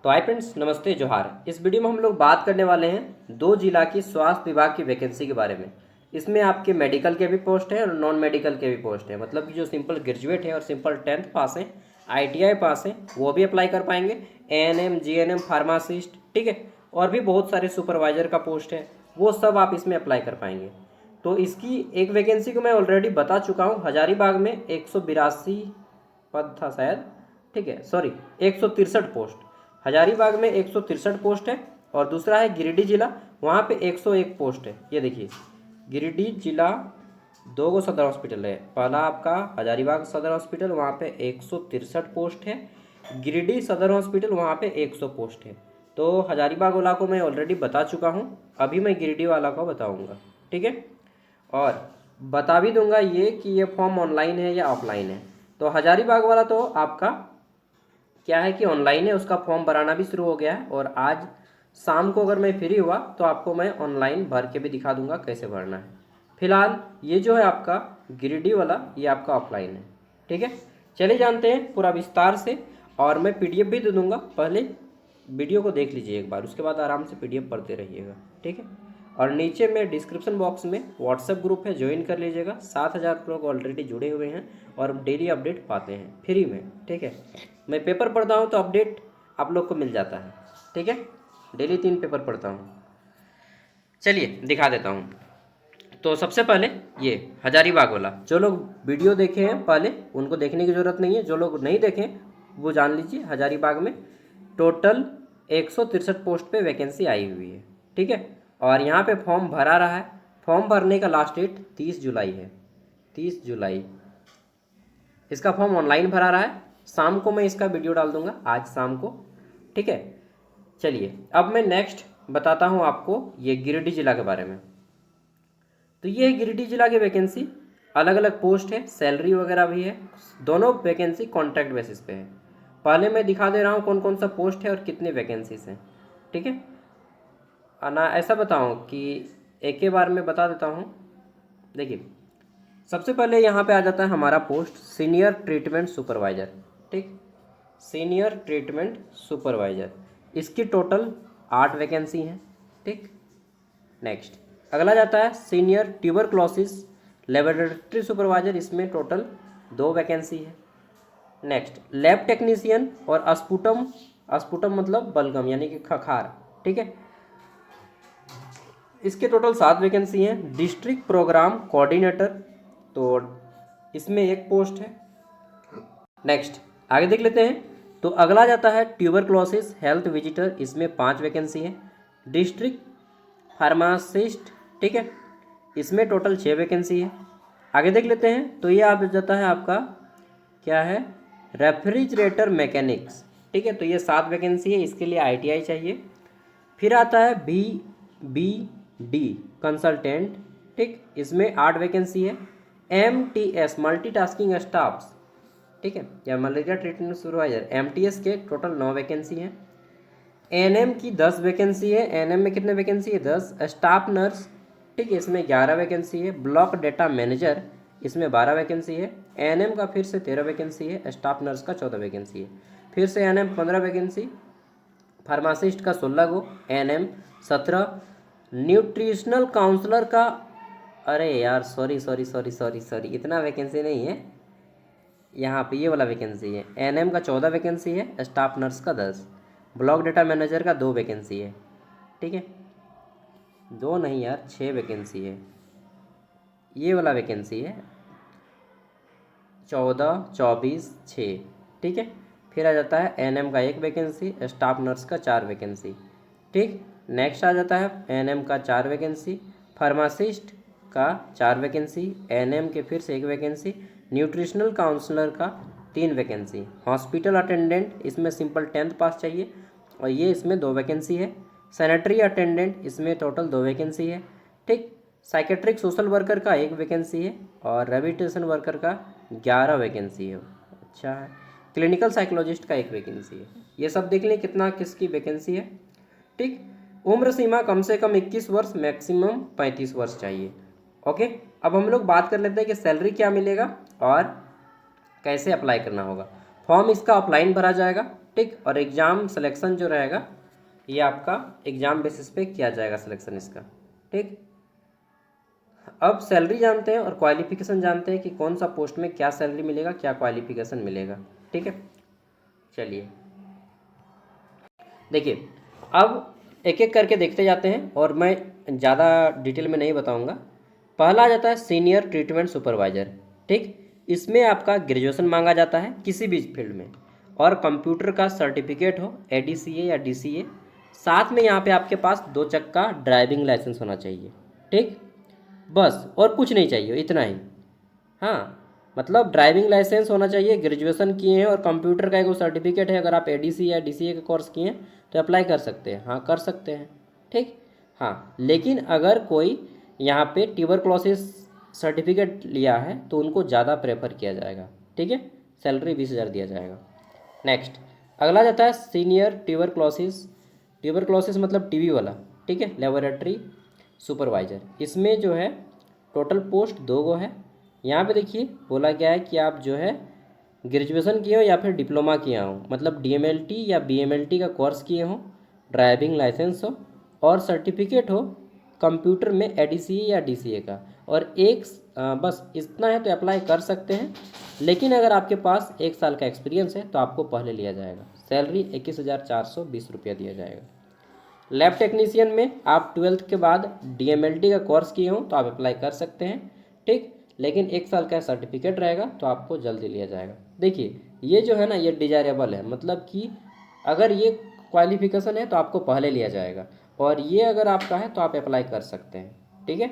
तो hi friends, नमस्ते जोहार। इस वीडियो में हम लोग बात करने वाले हैं दो जिला की स्वास्थ्य विभाग की वैकेंसी के बारे में। इसमें आपके मेडिकल के भी पोस्ट है और नॉन मेडिकल के भी पोस्ट है। मतलब कि जो सिंपल ग्रेजुएट है और सिंपल 10th पास है, ITI पास है, वो भी अप्लाई कर पाएंगे। ANM GNM फार्मासिस्ट, ठीक है, और भी बहुत सारे सुपरवाइजर का पोस्ट है, वो सब आप इसमें अप्लाई कर पाएंगे। तो इसकी एक वैकेंसी को मैं ऑलरेडी बता चुका हूँ। हजारीबाग में 182 पद था शायद, ठीक है, सॉरी 163 पोस्ट। हजारीबाग में 163 पोस्ट है। और दूसरा है गिरिडीह जिला, वहाँ पे 101 पोस्ट है। ये देखिए, गिरिडीह जिला दो गो सदर हॉस्पिटल है। पहला आपका हजारीबाग सदर हॉस्पिटल, वहाँ पे 163 पोस्ट है। गिरिडीह सदर हॉस्पिटल, वहाँ पे 100 पोस्ट है। तो हजारीबाग वाला को मैं ऑलरेडी बता चुका हूँ, अभी मैं गिरिडीह वाला को बताऊँगा, ठीक है। और बता भी दूंगा ये कि ये फॉर्म ऑनलाइन है या ऑफलाइन है। तो हजारीबाग वाला तो आपका क्या है कि ऑनलाइन है, उसका फॉर्म भराना भी शुरू हो गया है। और आज शाम को अगर मैं फ्री हुआ तो आपको मैं ऑनलाइन भर के भी दिखा दूंगा कैसे भरना है। फिलहाल ये जो है आपका गिरिडीह वाला, ये आपका ऑफलाइन है, ठीक है। चलिए जानते हैं पूरा विस्तार से, और मैं PDF भी दे दूंगा। पहले वीडियो को देख लीजिए एक बार, उसके बाद आराम से PDF पढ़ते रहिएगा, ठीक है। और नीचे में डिस्क्रिप्शन बॉक्स में व्हाट्सएप ग्रुप है, ज्वाइन कर लीजिएगा। 7,000 लोग ऑलरेडी जुड़े हुए हैं और डेली अपडेट पाते हैं फ्री में, ठीक है। मैं पेपर पढ़ता हूँ तो अपडेट आप लोग को मिल जाता है, ठीक है। डेली 3 पेपर पढ़ता हूँ। चलिए दिखा देता हूँ। तो सबसे पहले ये हजारीबाग वाला, जो लोग वीडियो देखे हैं पहले उनको देखने की ज़रूरत नहीं है, जो लोग नहीं देखें वो जान लीजिए। हजारीबाग में टोटल 163 पोस्ट पे वैकेंसी आई हुई है, ठीक है। और यहाँ पे फॉर्म भरा रहा है। फॉर्म भरने का लास्ट डेट 30 जुलाई है, 30 जुलाई। इसका फॉर्म ऑनलाइन भरा रहा है। शाम को मैं इसका वीडियो डाल दूंगा, आज शाम को, ठीक है। चलिए अब मैं नेक्स्ट बताता हूँ आपको ये गिरिडीह जिला के बारे में। तो ये है गिरिडीह जिला की वैकेंसी, अलग अलग पोस्ट है, सैलरी वगैरह भी है। दोनों वैकेंसी कॉन्ट्रैक्ट बेसिस पे है। पहले मैं दिखा दे रहा हूँ कौन कौन सा पोस्ट है और कितने वैकेंसीज हैं, ठीक है। ना ऐसा बताऊँ कि एक ही बार में बता देता हूँ। देखिए सबसे पहले यहाँ पे आ जाता है हमारा पोस्ट सीनियर ट्रीटमेंट सुपरवाइज़र, ठीक। सीनियर ट्रीटमेंट सुपरवाइज़र, इसकी टोटल 8 वैकेंसी हैं, ठीक। नेक्स्ट अगला जाता है सीनियर ट्यूबरक्लोसिस लेबोरेटरी सुपरवाइज़र, इसमें टोटल 2 वैकेंसी है। नेक्स्ट लैब टेक्नीशियन और अस्पुटम, अस्पुटम मतलब बलगम यानी कि खखार, ठीक है, इसके टोटल 7 वैकेंसी हैं। डिस्ट्रिक्ट प्रोग्राम कोऑर्डिनेटर, तो इसमें 1 पोस्ट है। नेक्स्ट आगे देख लेते हैं। तो अगला जाता है ट्यूबरक्लोसिस हेल्थ विजिटर, इसमें 5 वैकेंसी है। डिस्ट्रिक्ट फार्मासिस्ट, ठीक है, इसमें टोटल 6 वैकेंसी है। आगे देख लेते हैं। तो ये आ जाता है आपका क्या है, रेफ्रिजरेटर मैकेनिक्स, ठीक है, तो ये 7 वैकेंसी है, इसके लिए ITI चाहिए। फिर आता है BBD कंसल्टेंट, ठीक, इसमें 8 वैकेंसी है। MTS मल्टीटास्किंग स्टाफ्स, ठीक है, या मलेरिया ट्रीटमेंट सुपरवाइजर, MTS के टोटल 9 वैकेंसी हैं। ANM की 10 वैकेंसी है। ANM में कितने वैकेंसी है, 10। स्टाफ नर्स, ठीक है, इसमें 11 वैकेंसी है। ब्लॉक डेटा मैनेजर, इसमें 12 वैकेंसी है। ANM का फिर से 13 वैकेंसी है। स्टाफ नर्स का 14 वैकेंसी है। फिर से ANM 15 वैकेंसी। फार्मासिस्ट का 16 गो, ANM 17। न्यूट्रिशनल काउंसलर का, अरे यार sorry sorry sorry sorry sorry, इतना वैकेंसी नहीं है यहाँ पे, ये वाला वैकेंसी है। ANM का 14 वैकेंसी है। स्टाफ नर्स का 10। ब्लॉक डेटा मैनेजर का 2 वैकेंसी है, ठीक है, 2 नहीं यार 6 वैकेंसी है। ये वाला वैकेंसी है 14, 24, 6, ठीक है। फिर आ जाता है ANM का 1 वैकेंसी, स्टाफ नर्स का 4 वैकेंसी, ठीक। नेक्स्ट आ जाता है ANM का 4 वैकेंसी, फार्मासिस्ट का 4 वैकेंसी, ANM के फिर से 1 वैकेंसी, न्यूट्रिशनल काउंसलर का 3 वैकेंसी, हॉस्पिटल अटेंडेंट, इसमें सिंपल 10th पास चाहिए और ये इसमें 2 वैकेंसी है। सैनिटरी अटेंडेंट, इसमें टोटल 2 वैकेंसी है, ठीक। साइकेट्रिक सोशल वर्कर का 1 वैकेंसी है और रिहैबिलिटेशन वर्कर का 11 वैकेंसी है। अच्छा है। क्लिनिकल साइकोलॉजिस्ट का 1 वैकेंसी है। ये सब देख लें कितना किसकी वैकेंसी है, ठीक। उम्र सीमा कम से कम 21 वर्ष, मैक्सिमम 35 वर्ष चाहिए। ओके, अब हम लोग बात कर लेते हैं कि सैलरी क्या मिलेगा और कैसे अप्लाई करना होगा। फॉर्म इसका ऑफलाइन भरा जाएगा, ठीक। और एग्ज़ाम सिलेक्शन जो रहेगा ये आपका एग्ज़ाम बेसिस पे किया जाएगा सिलेक्शन इसका, ठीक। अब सैलरी जानते हैं और क्वालिफिकेशन जानते हैं कि कौन सा पोस्ट में क्या सैलरी मिलेगा, क्या क्वालिफिकेशन मिलेगा, ठीक है। चलिए देखिए, अब एक एक करके देखते जाते हैं और मैं ज़्यादा डिटेल में नहीं बताऊंगा। पहला आ जाता है सीनियर ट्रीटमेंट सुपरवाइज़र, ठीक। इसमें आपका ग्रेजुएशन मांगा जाता है किसी भी फील्ड में, और कंप्यूटर का सर्टिफिकेट हो, ADCA या DCA, साथ में यहाँ पे आपके पास 2 चक्का ड्राइविंग लाइसेंस होना चाहिए, ठीक। बस और कुछ नहीं चाहिए, इतना ही। हाँ, मतलब ड्राइविंग लाइसेंस होना चाहिए, ग्रेजुएशन किए हैं और कंप्यूटर का एक सर्टिफिकेट है। अगर आप ADC या DCA का कोर्स किए हैं तो अप्लाई कर सकते हैं, हाँ कर सकते हैं, ठीक। हाँ, लेकिन अगर कोई यहाँ पे ट्यूबरक्लोसिस सर्टिफिकेट लिया है तो उनको ज़्यादा प्रेफर किया जाएगा, ठीक है। सैलरी 20,000 दिया जाएगा। नेक्स्ट अगला जाता है सीनियर ट्यूबरक्लोसिस मतलब TB वाला, ठीक है, लेबोरेटरी सुपरवाइज़र। इसमें जो है टोटल पोस्ट 2 गो है। यहाँ पे देखिए बोला गया है कि आप जो है ग्रेजुएशन किए हो या फिर डिप्लोमा किया हो, मतलब DMLT या BMLT का कोर्स किए हो, ड्राइविंग लाइसेंस हो और सर्टिफिकेट हो कंप्यूटर में ADCA या DCA का, और बस इतना है तो अप्लाई कर सकते हैं। लेकिन अगर आपके पास 1 साल का एक्सपीरियंस है तो आपको पहले लिया जाएगा। सैलरी 21,420 रुपया दिया जाएगा। लैब टेक्नीशियन में आप 12th के बाद DMLT का कोर्स किए हो तो आप अप्लाई कर सकते हैं, ठीक। लेकिन 1 साल का सर्टिफिकेट रहेगा तो आपको जल्दी लिया जाएगा। देखिए ये जो है ना ये डिजायरेबल है, मतलब कि अगर ये क्वालिफिकेशन है तो आपको पहले लिया जाएगा, और ये अगर आपका है तो आप अप्लाई कर सकते हैं, ठीक है।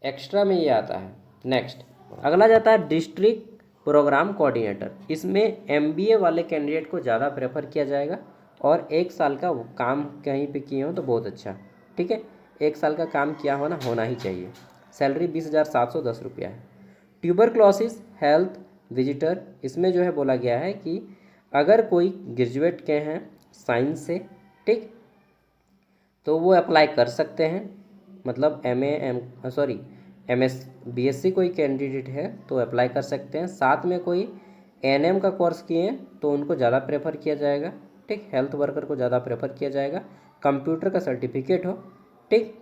एक्स्ट्रा में ये आता है। नेक्स्ट अगला जाता है डिस्ट्रिक्ट प्रोग्राम कोऑर्डिनेटर। इसमें MBA वाले कैंडिडेट को ज़्यादा प्रेफर किया जाएगा, और 1 साल का काम कहीं पे किए हो तो बहुत अच्छा, ठीक है। 1 साल का काम किया होना ही चाहिए। सैलरी 20,710 रुपया है। ट्यूबरक्लोसिस हेल्थ विजिटर, इसमें जो है बोला गया है कि अगर कोई ग्रेजुएट के हैं साइंस से, ठीक, तो वो अप्लाई कर सकते हैं। मतलब MS BSc कोई कैंडिडेट है तो अप्लाई कर सकते हैं। साथ में कोई ANM का कोर्स किए हैं तो उनको ज़्यादा प्रेफर किया जाएगा, ठीक। हेल्थ वर्कर को ज़्यादा प्रेफर किया जाएगा। कंप्यूटर का सर्टिफिकेट हो, ठीक।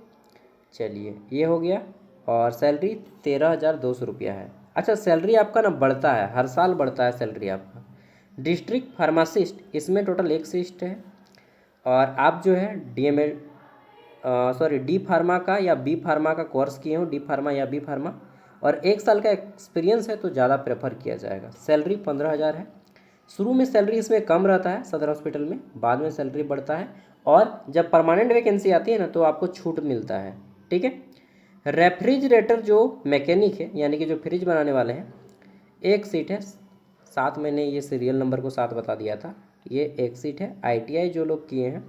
चलिए ये हो गया। और सैलरी 13,200 रुपया है। अच्छा, सैलरी आपका ना बढ़ता है, हर साल बढ़ता है सैलरी आपका। डिस्ट्रिक्ट फार्मासिस्ट, इसमें टोटल 1 सीट है, और आप जो है डी फार्मा का या बी फार्मा का कोर्स किए हो, डी फार्मा या बी फार्मा, और 1 साल का एक्सपीरियंस है तो ज़्यादा प्रेफर किया जाएगा। सैलरी 15,000 है। शुरू में सैलरी इसमें कम रहता है सदर हॉस्पिटल में, बाद में सैलरी बढ़ता है, और जब परमानेंट वैकेंसी आती है ना तो आपको छूट मिलता है, ठीक है। रेफ्रिजरेटर जो मैकेनिक है, यानी कि जो फ्रिज बनाने वाले हैं, 1 सीट है। साथ मैंने ये सीरियल नंबर को साथ बता दिया था, ये 1 सीट है। ITI जो लोग किए हैं,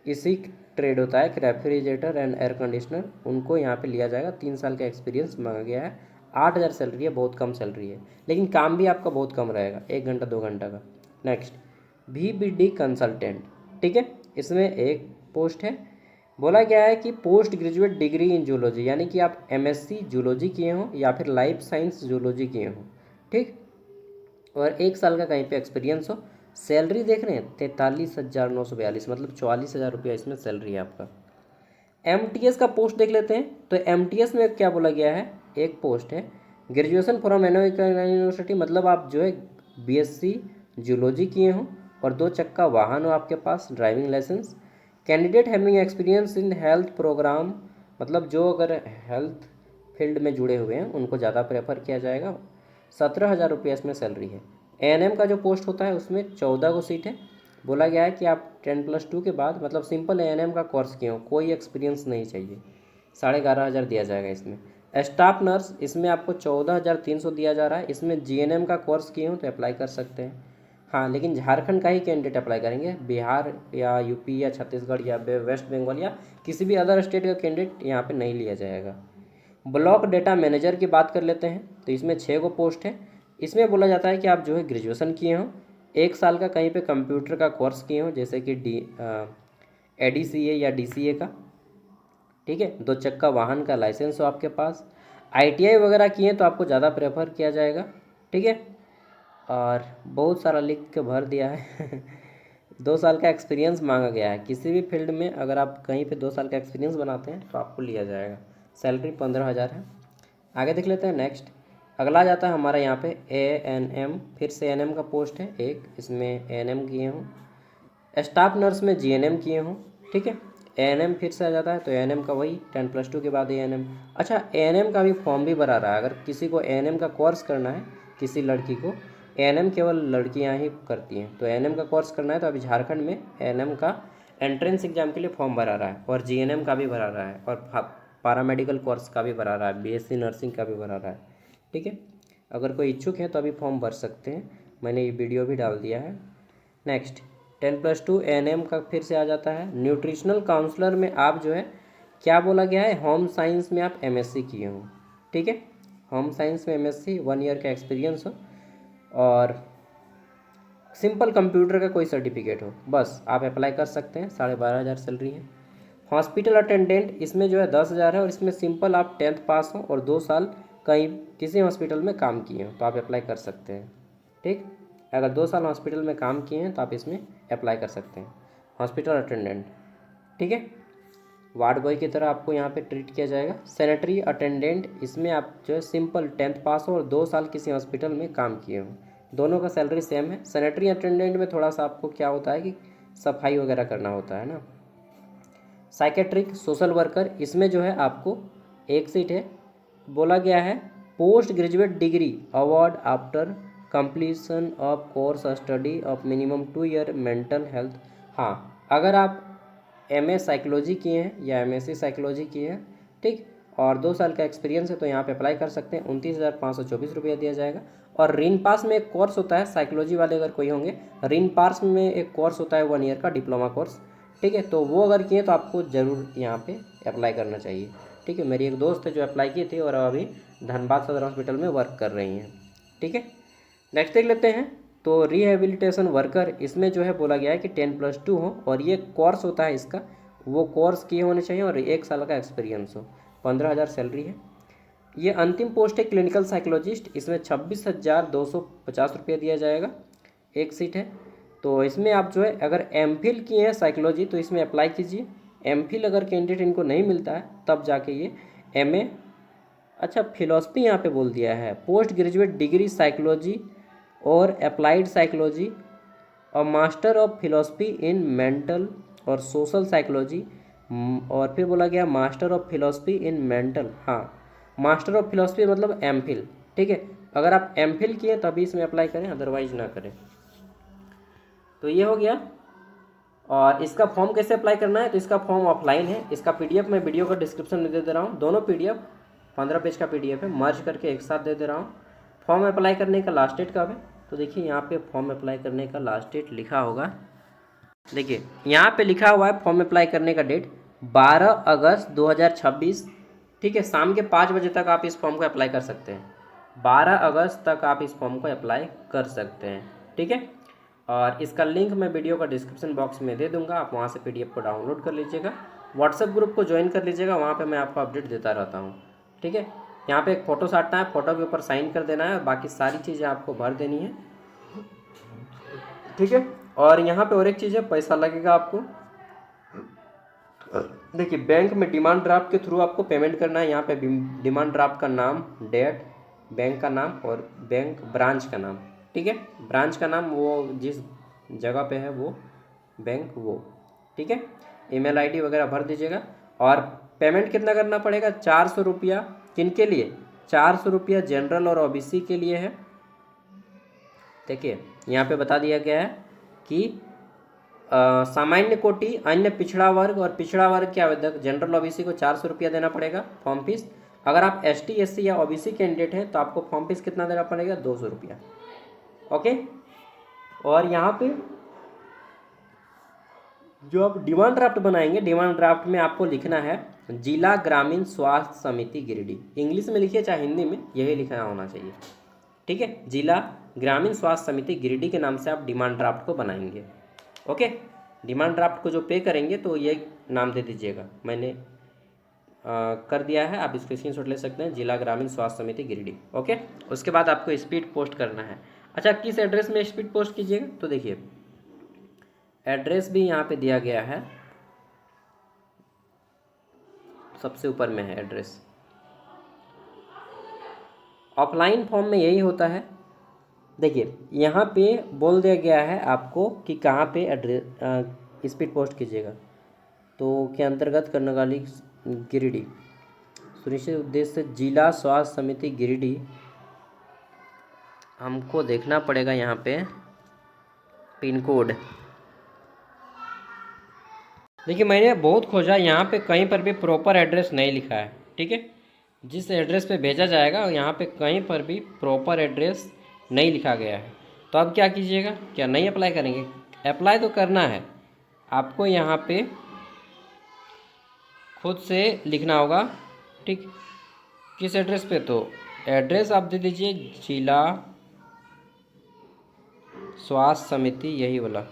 इसी ट्रेड होता है कि रेफ्रिजरेटर एंड एयर कंडीशनर, उनको यहाँ पे लिया जाएगा। 3 साल का एक्सपीरियंस मांगा गया है। 8,000 सैलरी है, बहुत कम सैलरी है, लेकिन काम भी आपका बहुत कम रहेगा, 1 घंटा 2 घंटा का। नेक्स्ट VBD कंसल्टेंट, ठीक है, इसमें 1 पोस्ट है। बोला गया है कि post graduate degree in zoology, यानी कि आप MSc जूलॉजी किए हों या फिर लाइफ साइंस जूलॉजी किए हों, ठीक, और 1 साल का कहीं पे एक्सपीरियंस हो। सैलरी देख रहे हैं 43,942, मतलब 44,000 रुपया इसमें सैलरी है आपका। MTS का पोस्ट देख लेते हैं। तो MTS में क्या बोला गया है, 1 पोस्ट है। ग्रेजुएशन फ्रॉम यूनिवर्सिटी, मतलब आप जो है BSc जूलॉजी किए हों और 2 चक्का वाहन हो आपके पास, driving licence. Candidate having experience in health programme, मतलब जो अगर हेल्थ फील्ड में जुड़े हुए हैं उनको ज़्यादा प्रेफर किया जाएगा। 17,000 रुपया इसमें सैलरी है। ANM का जो पोस्ट होता है उसमें 14 को सीट है। बोला गया है कि आप 10+2 के बाद, मतलब सिंपल ANM का कोर्स किए हो, कोई एक्सपीरियंस नहीं चाहिए, 11,500 दिया जाएगा इसमें। स्टाफ नर्स, इसमें आपको 14,300 दिया जा रहा है। इसमें GNM का कोर्स किए हो तो अप्लाई कर सकते हैं। हाँ, लेकिन झारखंड का ही कैंडिडेट अप्लाई करेंगे, बिहार या यूपी या छत्तीसगढ़ या वेस्ट बंगाल या किसी भी अदर स्टेट का कैंडिडेट यहाँ पे नहीं लिया जाएगा। ब्लॉक डेटा मैनेजर की बात कर लेते हैं। तो इसमें 6 को पोस्ट है। इसमें बोला जाता है कि आप जो है ग्रेजुएशन किए हों, 1 साल का कहीं पे कंप्यूटर का कोर्स किए हों, जैसे कि ADCA या DCA का, ठीक है, 2 चक्का वाहन का लाइसेंस हो आपके पास। ITI वगैरह किए तो आपको ज़्यादा प्रेफर किया जाएगा, ठीक है। और बहुत सारा लिख के भर दिया है 2 साल का एक्सपीरियंस मांगा गया है। किसी भी फील्ड में अगर आप कहीं पे 2 साल का एक्सपीरियंस बनाते हैं तो आपको लिया जाएगा। सैलरी 15,000 है। आगे देख लेते हैं नेक्स्ट। अगला जाता है हमारा यहाँ पे ANM, फिर से ANM का पोस्ट है एक, इसमें ANM किए हूँ। स्टाफ नर्स में GNM किए हूँ, ठीक है। ANM फिर से आ जाता है तो ANM का वही 10+2 के बाद ANM। अच्छा, ANM का भी फॉर्म भी भरा रहा है। अगर किसी को ANM का कोर्स करना है, किसी लड़की को, ANM केवल लड़कियां ही करती हैं, तो ANM का कोर्स करना है तो अभी झारखंड में ANM का एंट्रेंस एग्जाम के लिए फॉर्म भरा रहा है, और GNM का भी भरा रहा है, और पैरामेडिकल कोर्स का भी भरा रहा है, BSc नर्सिंग का भी भरा रहा है, ठीक है। अगर कोई इच्छुक है तो अभी फॉर्म भर सकते हैं, मैंने ये वीडियो भी डाल दिया है। नेक्स्ट 10+2 ANM का फिर से आ जाता है। न्यूट्रिशनल काउंसलर में आप जो है, क्या बोला गया है, होम साइंस में आप MSc किए हो, ठीक है। होम साइंस में MSc, 1 ईयर का एक्सपीरियंस हो, और सिंपल कंप्यूटर का कोई सर्टिफिकेट हो, बस आप अप्लाई कर सकते हैं। 12,500 सैलरी है। हॉस्पिटल अटेंडेंट, इसमें जो है 10,000 है, और इसमें सिंपल आप 10th पास हो और 2 साल कहीं किसी हॉस्पिटल में काम किए हो तो आप अप्लाई कर सकते हैं, ठीक। अगर 2 साल हॉस्पिटल में काम किए हैं तो आप इसमें अप्लाई कर सकते हैं, हॉस्पिटल अटेंडेंट, ठीक है। वार्ड बॉय की तरह आपको यहाँ पे ट्रीट किया जाएगा। सैनिटरी अटेंडेंट, इसमें आप जो है सिंपल 10th पास हो और 2 साल किसी हॉस्पिटल में काम किए हो, दोनों का सैलरी सेम है। सैनिटरी अटेंडेंट में थोड़ा सा आपको क्या होता है कि सफाई वगैरह करना होता है ना। साइकेट्रिक सोशल वर्कर, इसमें जो है आपको एक सीट है। बोला गया है post graduate degree award after completion of course study of minimum 2 year mental health. हाँ, अगर आप MA साइकोलॉजी किए हैं या MSc साइकोलॉजी किए हैं, ठीक, और 2 साल का एक्सपीरियंस है तो यहाँ पे अप्लाई कर सकते हैं। 29,524 रुपया दिया जाएगा। और रिन पास में एक कोर्स होता है, साइकोलॉजी वाले अगर कोई होंगे, रिन पास में एक कोर्स होता है 1 ईयर का डिप्लोमा कोर्स, ठीक है, तो वो अगर किए तो आपको ज़रूर यहाँ पे अप्लाई करना चाहिए, ठीक है। मेरी एक दोस्त है जो अप्लाई की थी और अभी धनबाद सदर हॉस्पिटल में वर्क कर रही हैं, ठीक है। नेक्स्ट देख लेते हैं। तो रिहेबिलिटेशन वर्कर, इसमें जो है बोला गया है कि 10+2 हो और ये कोर्स होता है इसका, वो कोर्स किए होने चाहिए और 1 साल का एक्सपीरियंस हो। 15,000 सैलरी है। ये अंतिम पोस्ट है क्लिनिकल साइकोलॉजिस्ट, इसमें 26,250 रुपये दिया जाएगा, एक सीट है। तो इसमें आप जो है अगर MPhil किए हैं साइकोलॉजी तो इसमें अप्लाई कीजिए। MPhil अगर कैंडिडेट इनको नहीं मिलता है तब जाके ये MA, अच्छा फिलोसफी यहाँ पे बोल दिया है, पोस्ट ग्रेजुएट डिग्री साइकोलॉजी और अप्लाइड साइकोलॉजी और master of philosophy in mental और सोशल साइकोलॉजी, और फिर बोला गया master of philosophy in mental, हाँ मास्टर ऑफ फिलोसफी मतलब MPhil, ठीक है। अगर आप MPhil किए तभी इसमें अप्लाई करें, अदरवाइज ना करें। तो ये हो गया। और इसका फॉर्म कैसे अप्लाई करना है, तो इसका फॉर्म ऑफलाइन है। इसका PDF मैं वीडियो का डिस्क्रिप्शन में दे रहा हूँ। दोनों PDF 15 पेज का PDF है, मर्ज करके एक साथ दे रहा हूँ। फॉर्म अप्लाई करने का लास्ट डेट कब है, तो देखिए यहाँ पे फॉर्म अप्लाई करने का लास्ट डेट लिखा होगा, देखिए यहाँ पे लिखा हुआ है फॉर्म अप्लाई करने का डेट 12 अगस्त 2026, ठीक है। शाम के 5 बजे तक आप इस फॉर्म को अप्लाई कर सकते हैं। 12 अगस्त तक आप इस फॉर्म को अप्लाई कर सकते हैं, ठीक है। और इसका लिंक मैं वीडियो का डिस्क्रिप्शन बॉक्स में दे दूंगा, आप वहाँ से PDF को डाउनलोड कर लीजिएगा। व्हाट्सएप ग्रुप को ज्वाइन कर लीजिएगा, वहाँ पे मैं आपको अपडेट देता रहता हूँ, ठीक है। यहाँ पे एक फ़ोटो साटना है, फ़ोटो के ऊपर साइन कर देना है और बाकी सारी चीज़ें आपको भर देनी है, ठीक है। और यहाँ पे और एक चीज़ है, पैसा लगेगा आपको। देखिए बैंक में डिमांड ड्राफ्ट के थ्रू आपको पेमेंट करना है। यहाँ पे डिमांड ड्राफ्ट का नाम, डेट, बैंक का नाम और बैंक ब्रांच का नाम, ठीक है। ब्रांच का नाम वो जिस जगह पे है वो बैंक वो, ठीक है। email ID वगैरह भर दीजिएगा। और पेमेंट कितना करना पड़ेगा, 400 रुपया। किन के लिए, 400 रुपया जनरल और OBC के लिए है। देखिए यहाँ पे बता दिया गया है कि सामान्य कोटि, अन्य पिछड़ा वर्ग और पिछड़ा वर्ग के आवेदक जनरल OBC को 400 रुपया देना पड़ेगा फॉर्म फीस। अगर आप ST SC या OBC कैंडिडेट हैं तो आपको फॉर्म फीस कितना देना पड़ेगा, 200 रुपया, ओके। और यहाँ पे जो आप डिमांड ड्राफ्ट बनाएंगे, डिमांड ड्राफ्ट में आपको लिखना है जिला ग्रामीण स्वास्थ्य समिति गिरिडीह, इंग्लिश में लिखिए चाहे हिंदी में, यही लिखना होना चाहिए, ठीक है। जिला ग्रामीण स्वास्थ्य समिति गिरिडीह के नाम से आप डिमांड ड्राफ्ट को बनाएंगे, ओके। डिमांड ड्राफ्ट को जो पे करेंगे तो ये नाम दे दीजिएगा, मैंने कर दिया है, आप इसको स्क्रीनशॉट ले सकते हैं, जिला ग्रामीण स्वास्थ्य समिति गिरिडीह, ओके। उसके बाद आपको स्पीड पोस्ट करना है। अच्छा, किस एड्रेस में स्पीड पोस्ट कीजिएगा, तो देखिए एड्रेस भी यहाँ पे दिया गया है, सबसे ऊपर में है एड्रेस। ऑफलाइन फॉर्म में यही होता है। देखिए यहाँ पे बोल दिया गया है आपको कि कहाँ पे एड्रेस स्पीड पोस्ट कीजिएगा। तो के अंतर्गत कर्णगाली गिरिडीह, सुनिश्चित उद्देश्य से जिला स्वास्थ्य समिति गिरिडीह। हमको देखना पड़ेगा यहाँ पे पिन कोड। देखिए मैंने बहुत खोजा, यहाँ पे कहीं पर भी प्रॉपर एड्रेस नहीं लिखा है। ठीक है, जिस एड्रेस पे भेजा जाएगा यहाँ पे कहीं पर भी प्रॉपर एड्रेस नहीं लिखा गया है। तो अब क्या कीजिएगा, क्या नहीं अप्लाई करेंगे? अप्लाई तो करना है आपको, यहाँ पे खुद से लिखना होगा। ठीक, किस एड्रेस पे? तो एड्रेस आप दे दीजिए जिला स्वास्थ्य समिति, यही वाला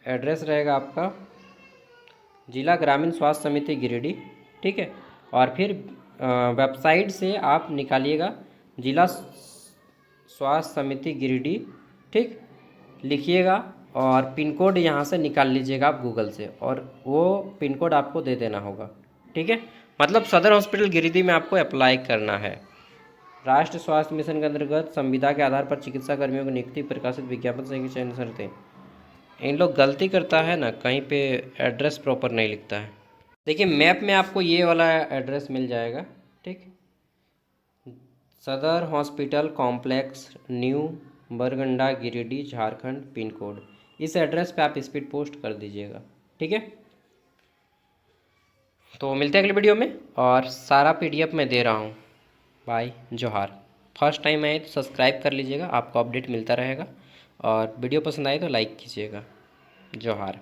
एड्रेस रहेगा आपका, जिला ग्रामीण स्वास्थ्य समिति गिरिडीह। ठीक है, और फिर वेबसाइट से आप निकालिएगा जिला स्वास्थ्य समिति गिरिडीह। ठीक, लिखिएगा और पिन कोड यहाँ से निकाल लीजिएगा आप गूगल से, और वो पिन कोड आपको दे देना होगा। ठीक है, मतलब सदर हॉस्पिटल गिरिडीह में आपको अप्लाई करना है। राष्ट्रीय स्वास्थ्य मिशन के अंतर्गत संविदा के आधार पर चिकित्सा कर्मियों की नियुक्ति प्रकाशित विज्ञापन से चयन शर्तें। इन लोग गलती करता है ना, कहीं पे एड्रेस प्रॉपर नहीं लिखता है। देखिए मैप में आपको ये वाला एड्रेस मिल जाएगा। ठीक, सदर हॉस्पिटल कॉम्प्लेक्स, न्यू बरगंडा, गिरिडीह, झारखंड, पिन कोड। इस एड्रेस पे आप स्पीड पोस्ट कर दीजिएगा। ठीक है, तो मिलते हैं अगले वीडियो में, और सारा PDF मैं दे रहा हूँ। बाय, जोहार। फर्स्ट टाइम आए तो सब्सक्राइब कर लीजिएगा, आपको अपडेट मिलता रहेगा, और वीडियो पसंद आए तो लाइक कीजिएगा। जोहार।